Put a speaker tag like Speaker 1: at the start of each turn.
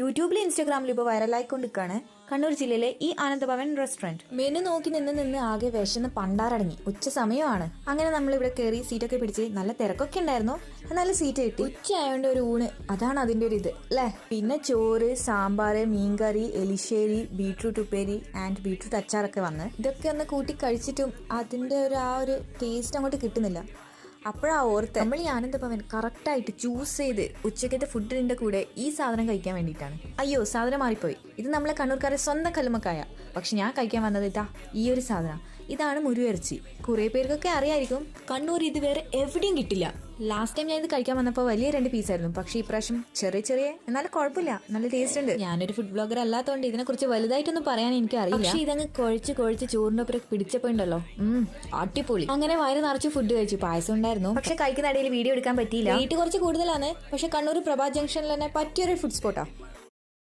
Speaker 1: യൂട്യൂബിലും ഇൻസ്റ്റാഗ്രാമിലും ഇപ്പോൾ വൈറലായിക്കൊണ്ടിരിക്കുകയാണ് കണ്ണൂർ ജില്ലയിലെ ഈ ആനന്ദഭവൻ റെസ്റ്റോറന്റ്. മെനു നോക്കി നിന്ന് ആകെ വിശന്ന് പണ്ടാറടങ്ങി. ഉച്ച സമയമാണ്. അങ്ങനെ നമ്മളിവിടെ കയറി സീറ്റൊക്കെ പിടിച്ച് നല്ല തിരക്കൊക്കെ ഉണ്ടായിരുന്നു. നല്ല സീറ്റ് കിട്ടി. ഉച്ച ആയതുകൊണ്ട് ഒരു ഊണ്, അതാണ് അതിന്റെ ഒരു ഇത് അല്ലേ. പിന്നെ ചോറ്, സാമ്പാർ, മീൻകറി, എലിശ്ശേരി, ബീട്രൂട്ട് ഉപ്പേരി ആൻഡ് ബീട്രൂട്ട് അച്ചാറൊക്കെ വന്ന് ഇതൊക്കെ ഒന്ന് കൂട്ടി കഴിച്ചിട്ടും അതിന്റെ ആ ഒരു ടേസ്റ്റ് അങ്ങോട്ട് കിട്ടുന്നില്ല. അപ്പോഴാ ഓർത്ത് നമ്മൾ ഈ ആനന്ദഭവൻ കറക്റ്റായിട്ട് ചൂസ് ചെയ്ത് ഉച്ചക്കത്തെ ഫുഡിന്റെ കൂടെ ഈ സാധനം കഴിക്കാൻ വേണ്ടിയിട്ടാണ്. അയ്യോ, സാധനം മാറിപ്പോയി. ഇത് നമ്മളെ കണ്ണൂർക്കാരെ സ്വന്തം കല്ലുമക്കായ. പക്ഷെ ഞാൻ കഴിക്കാൻ വന്നത് ഇതാ ഈ ഒരു സാധനം. ഇതാണ് മുരുവിറച്ചി. കുറേ പേർക്കൊക്കെ അറിയായിരിക്കും, കണ്ണൂർ ഇത് വേറെ എവിടെയും കിട്ടില്ല. ലാസ്റ്റ് ടൈം ഞാൻ ഇത് കഴിക്കാൻ വന്നപ്പോൾ വലിയ 2 പീസായിരുന്നു. പക്ഷേ ഈ പ്രാവശ്യം ചെറിയ എന്നാലും കുഴപ്പമില്ല, നല്ല ടേസ്റ്റ് ഉണ്ട്. ഞാനൊരു ഫുഡ് ബ്ലോഗർ അല്ലാത്തതുകൊണ്ട് ഇതിനെക്കുറിച്ച് വലുതായിട്ടൊന്നും പറയാൻ എനിക്ക് അറിയില്ല. പക്ഷേ ഇതങ്ങ് കുഴച്ച് ചോറിന്റെ ഒപ്പം പിടിച്ചപ്പോ ഉണ്ടല്ലോ, അടിപൊളി. അങ്ങനെ വയറ് നിറച്ച് ഫുഡ് കഴിച്ചു. പായസം ഉണ്ടായിരുന്നു, പക്ഷെ കഴിക്കുന്ന ഇടയിൽ വീഡിയോ എടുക്കാൻ പറ്റിയില്ല. വീട്ടിൽ കുറച്ച് കൂടുതലാണ്. പക്ഷെ കണ്ണൂർ പ്രഭാ ജംഗ്ഷനിൽ തന്നെ പറ്റിയൊരു ഫുഡ് സ്പോട്ടാ.